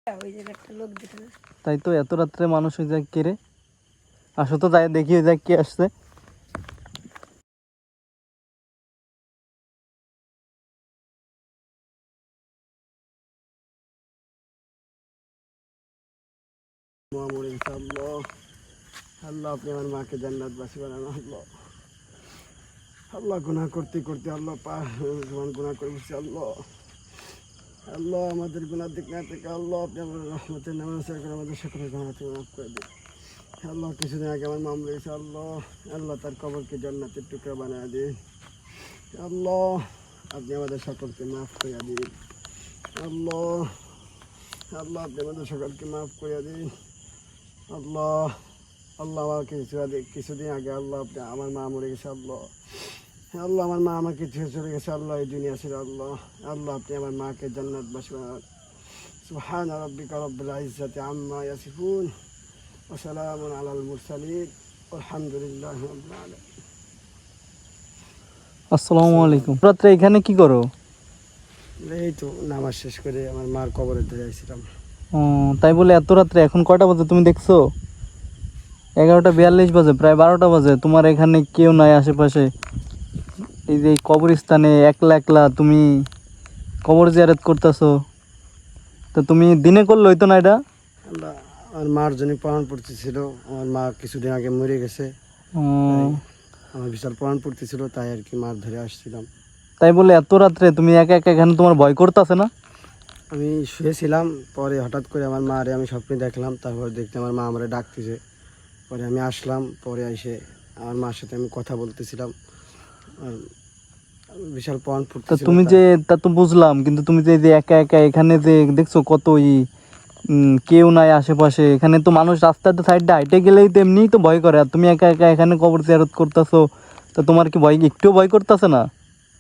ওই জায়গায় একটা লোক দেখে না। তাই তো এত রাত্রে মানুষ ওই জায়গায় কে রে? আসো তো যাই দেখি ওই জায়গায় কে আসছে। আল্লাহ আল্লাহ আপনি আমার মাকে জান্নাতবাসী বানান। আল্লাহ আল্লাহ গুনাহ করতে করতে আল্লাহ গুনাহ করে বসছি। আল্লাহ আল্লাহ আমাদের গুনাহ দিক না থেকে আল্লাহ আপনি আমার রহমতের নামে করে আমাদের সকলের গুনাহ থেকে মাফ করে দিন। আল্লাহ কিছুদিন আগে আমার মামলা হয়েছে। আল্লাহ আল্লাহ তার কবরকে জান্নাতের টুকরা বানিয়ে দিন। আল্লাহ আপনি আমাদের সকলকে মাফ করে দিন। আল্লাহ আল্লাহ আপনি আমাদের সকলকে মাফ করে দিন। আল্লাহ আল্লাহ আমাকে কিছুদিন আগে আল্লাহ আপনি আমার মা মরে গেছে। আল্লাহ আল্লাহ আমার মা আমাকে ছেড়ে চলে গেছে। আল্লাহ এই দুনিয়া ছিল। আল্লাহ আল্লাহ আপনি আমার মাকে জান্নাতবাসী বানান। সুবহান রাব্বিকা রব্বিল ইজ্জাতি আম্মা ইয়াসিফুন ওয়া সালামুন আলাল মুরসালিন আলহামদুলিল্লাহি রাব্বিল আলামিন। আসসালামু আলাইকুম। রাত্রে এখানে কি করো? এই তো নামাজ শেষ করে আমার মার কবরে ধরে আসছিলাম। তাই বলে এত রাত্রে, এখন কয়টা বাজে তুমি দেখছো? 11:42 বাজে, প্রায় 12টা বাজে। তোমার এখানে কেউ নাই আশেপাশে। এই যে কবরস্থানে একলা একলা তুমি কবর জিয়ারত করতেছো। তো তুমি দিনে করলে হইতো না এটা? আল্লাহ আমার মার জন্য প্রাণ পড়তেছিল। আমার মা কিছুদিন আগে মরে গেছে। আমার বিশাল প্রাণ পড়তেছিল, তাই আর কি মার ধরে আসছিলাম। তাই বলে এত রাত্রে তুমি একা একা এখানে, তোমার ভয় করতেছে না? আমি শুয়েছিলাম, পরে হঠাৎ করে আমার মারে আমি স্বপ্নে দেখলাম। তারপর দেখতে আমার মা আমারে ডাকতেছে। পরে আমি আসলাম, পরে এসে আমার মার সাথে আমি কথা বলতেছিলাম। আর বিশাল প্রাণ তা পড়তেছিল। তুমি যে, তা তো বুঝলাম, কিন্তু তুমি যে যে একা একা এখানে যে দেখছো কত কেউ নাই আশেপাশে, এখানে তো মানুষ রাস্তাতে সাইডে হাইটে গেলেই তো এমনিই তো ভয় করে, আর তুমি একা একা এখানে কবর জিয়ারত করতেছো। তা তোমার কি ভয়, একটুও ভয় করতেছে না?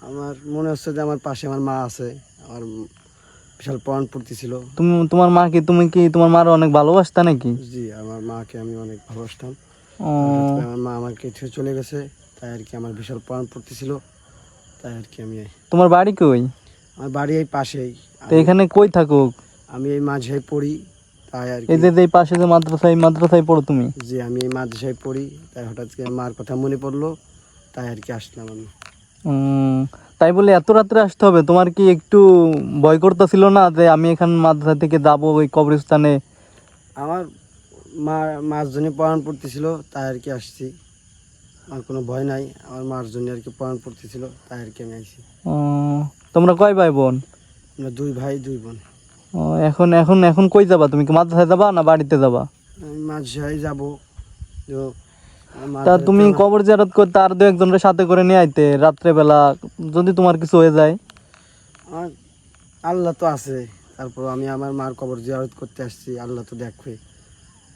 আমার মনে হচ্ছে যে আমার পাশে আমার মা আছে। আমার বিশাল প্রাণ পড়তেছিল। তুমি তোমার মা কি, তুমি কি তোমার মার অনেক ভালোবাসতা নাকি? জি, আমার মাকে আমি অনেক ভালোবাসতাম। ও, হঠাৎ করে আমার মা আমাকে ছেড়ে চলে গেছে, তাই আর কি আমার বিশাল প্রাণ পড়তেছিল। তাই আর কি আমি তোমার বাড়ি কই? আমার বাড়ি এই পাশেই। তো এখানে কই থাকুক? আমি এই মাঝে পড়ি, তাই আর এই কি। যে এই পাশে যে মাদ্রাসায়, মাদ্রাসায় পড়ো তুমি? জি, আমি এই মাদ্রাসায় পড়ি, তাই হঠাৎ করে মার কথা মনে পড়লো, তাই আর কি আসলাম আমি। তাই বলে এত রাত্রে আসতে হবে? তোমার কি একটু ভয় করতেছিল না যে আমি এখান মাদ্রাসা থেকে যাবো ওই কবরস্থানে? আমার মার জন্য প্রাণ পড়তেছিল, তাই আর কি আসছি। আমার কোনো ভয় নাই, আমার মার জন্য আর কি প্রাণ পড়তেছিল, তাই আর কি আমি আসছি। তোমরা কয় ভাই বোন? আমরা 2 ভাই 2 বোন। এখন এখন এখন কই যাবা? তুমি কি মাদ্রাসায় যাবা না বাড়িতে যাবা? আমি মাঝে যাবো। তো তা তুমি কবর জিয়ারত করতে আর 2-1জনের সাথে করে নিয়ে আইতে রাত্রে বেলা, যদি তোমার কিছু হয়ে যায়। আমার আল্লাহ তো আছে, তারপর আমি আমার মার কবর জিয়ারত করতে আসছি, আল্লাহ তো দেখবে,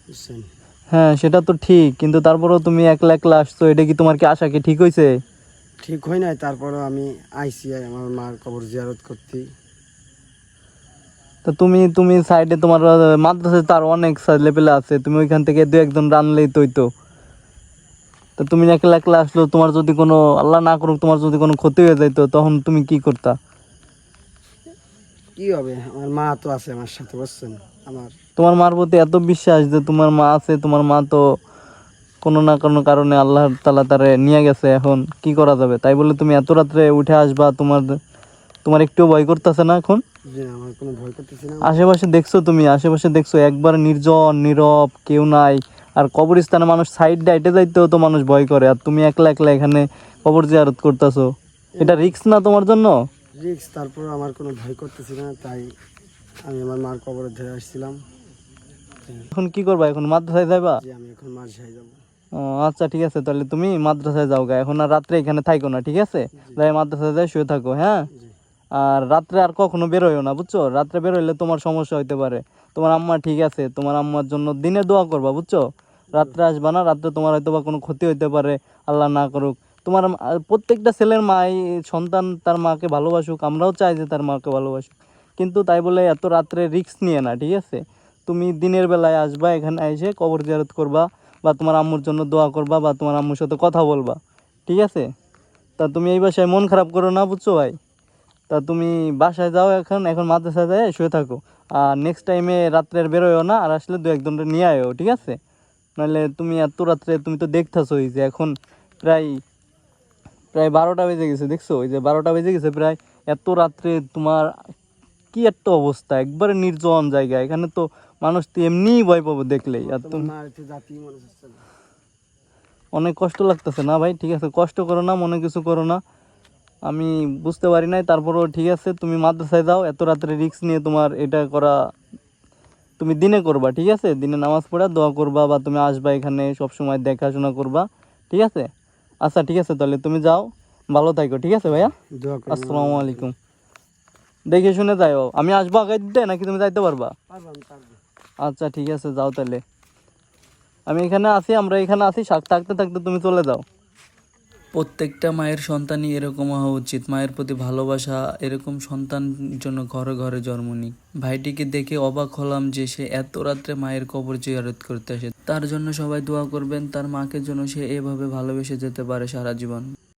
বুঝছেন। হ্যাঁ, সেটা তো ঠিক, কিন্তু তারপরেও তুমি একলা একলা আসছো, এটা কি তোমার কি আশা কি ঠিক হয়েছে? ঠিক হয় নাই, তারপরও আমি আইছি আমার মার কবর জিয়ারত করতে। তা তুমি তুমি সাইডে তোমার মাদ্রাসায় তো আর অনেক ছেলেপেলে আছে, তুমি ওইখান থেকে 2-1জন রানলেই তো হইতো। তা তুমি একলা একলা আসলো, তোমার যদি কোনো, আল্লাহ না করুক, তোমার যদি কোনো ক্ষতি হয়ে যাইতো, তখন তুমি কি করতা? কি হবে, আমার মা তো আছে আমার সাথে, বুঝছেন। আমার তোমার মার প্রতি এত বিশ্বাস যে তোমার মা আছে, তোমার মা তো কোনো না কোনো কারণে আল্লাহ তাআলা তারে নিয়ে গেছে, এখন কি করা যাবে? তাই বলে তুমি এত রাত্রে উঠে আসবা, তোমার তোমার একটু ভয় করতেছে না এখন? যে আমার কোনো ভয় করতেছি না। আশেপাশে দেখছো তুমি, আশেপাশে দেখছো একবার নির্জন নীরব, কেউ নাই। আর কবরস্থানে মানুষ সাইড ডাইটে যাইতেও তো মানুষ ভয় করে, আর তুমি একলা একলা এখানে কবর জিয়ারত করতেছো। এটা রিস্ক না তোমার জন্য? রিক্স, তারপর আমার কোনো ভয় করতেছি না, তাই আমি আমার মার কবরে ধরে আসছিলাম। এখন কি করবা? এখন মাদ্রাসায় যাইবা? যে আমি এখন মাঝে যাবো। ও আচ্ছা, ঠিক আছে, তাহলে তুমি মাদ্রাসায় যাও গা, এখন আর রাত্রে এখানে থাকো না, ঠিক আছে? যাই মাদ্রাসায় যাই শুয়ে থাকো, হ্যাঁ? জি আর রাত্রে আর কখনো বেরোয়ও না, বুঝছো? রাত্রে বেরোইলে তোমার সমস্যা হইতে পারে। তোমার আম্মা ঠিক আছে, তোমার আম্মার জন্য দিনে দোয়া করবা, বুঝছো? রাত্রে আসবা না, রাত্রে তোমার হয়তো বা কোনো ক্ষতি হইতে পারে, আল্লাহ না করুক। তোমার প্রত্যেকটা ছেলের মাই, সন্তান তার মাকে ভালোবাসুক, আমরাও চাই যে তার মাকে ভালোবাসুক, কিন্তু তাই বলে এত রাত্রে রিস্ক নিয়ে না, ঠিক আছে? তুমি দিনের বেলায় আসবা, এখানে এসে কবর জিয়ারত করবা, বা তোমার আম্মুর জন্য দোয়া করবা, বা তোমার আম্মুর সাথে কথা বলবা, ঠিক আছে? তা তুমি এই বাসায় মন খারাপ করো না, বুঝছো ভাই? তা তুমি বাসায় যাও, এখন এখন মাদ্রাসায় যায় শুয়ে থাকো। আর নেক্সট টাইমে রাত্রে আর বেরোয়ও না, আর আসলে দু একজনটা নিয়ে আয়ো, ঠিক আছে? নাহলে তুমি এত রাত্রে, তুমি তো দেখতেছোই যে এখন প্রায় প্রায় 12টা বেজে গেছে, দেখছো? ওই যে 12টা বেজে গেছে প্রায়। এত রাত্রে তোমার কি একটা অবস্থা, একবারে নির্জন জায়গা, এখানে তো মানুষ তো এমনিই ভয় পাবো দেখলেই। আর তোমার তুমি মা একটু জাতি মনে হচ্ছে না। অনেক কষ্ট লাগতেছে না ভাই? ঠিক আছে, কষ্ট করো না, মনে কিছু করো না, আমি বুঝতে পারি নাই, তারপরেও ঠিক আছে, তুমি মাদ্রাসায় যাও। এত রাত্রে রিস্ক নিয়ে তোমার এটা করা, তুমি দিনে করবা, ঠিক আছে? দিনে নামাজ পড়া দোয়া করবা, বা তুমি আসবা এখানে সব সময় দেখাশোনা করবা, ঠিক আছে? আচ্ছা ঠিক আছে, তাহলে তুমি যাও, ভালো থাকো, ঠিক আছে ভাইয়া? দোয়া করি আসসালামু আলাইকুম। দেখে শুনে যাও, আমি আসবো আগে দিতে নাকি তুমি যাইতে পারবা? পারবো আমি পারবো। আচ্ছা ঠিক আছে, যাও তাহলে। আমি এখানে আছি, আমরা এখানে আছি, থাকতে থাকতে তুমি চলে যাও। প্রত্যেকটা মায়ের সন্তানই এরকম হওয়া উচিত, মায়ের প্রতি ভালোবাসা, এরকম সন্তান জন্য ঘরে ঘরে জন্ম নিক। ভাইটিকে দেখে অবাক হলাম যে সে এত রাত্রে মায়ের কবর জিয়ারত করতে আসে। তার জন্য সবাই দোয়া করবেন, তার মাকে যেন সে এভাবে ভালোবেসে যেতে পারে সারা জীবন।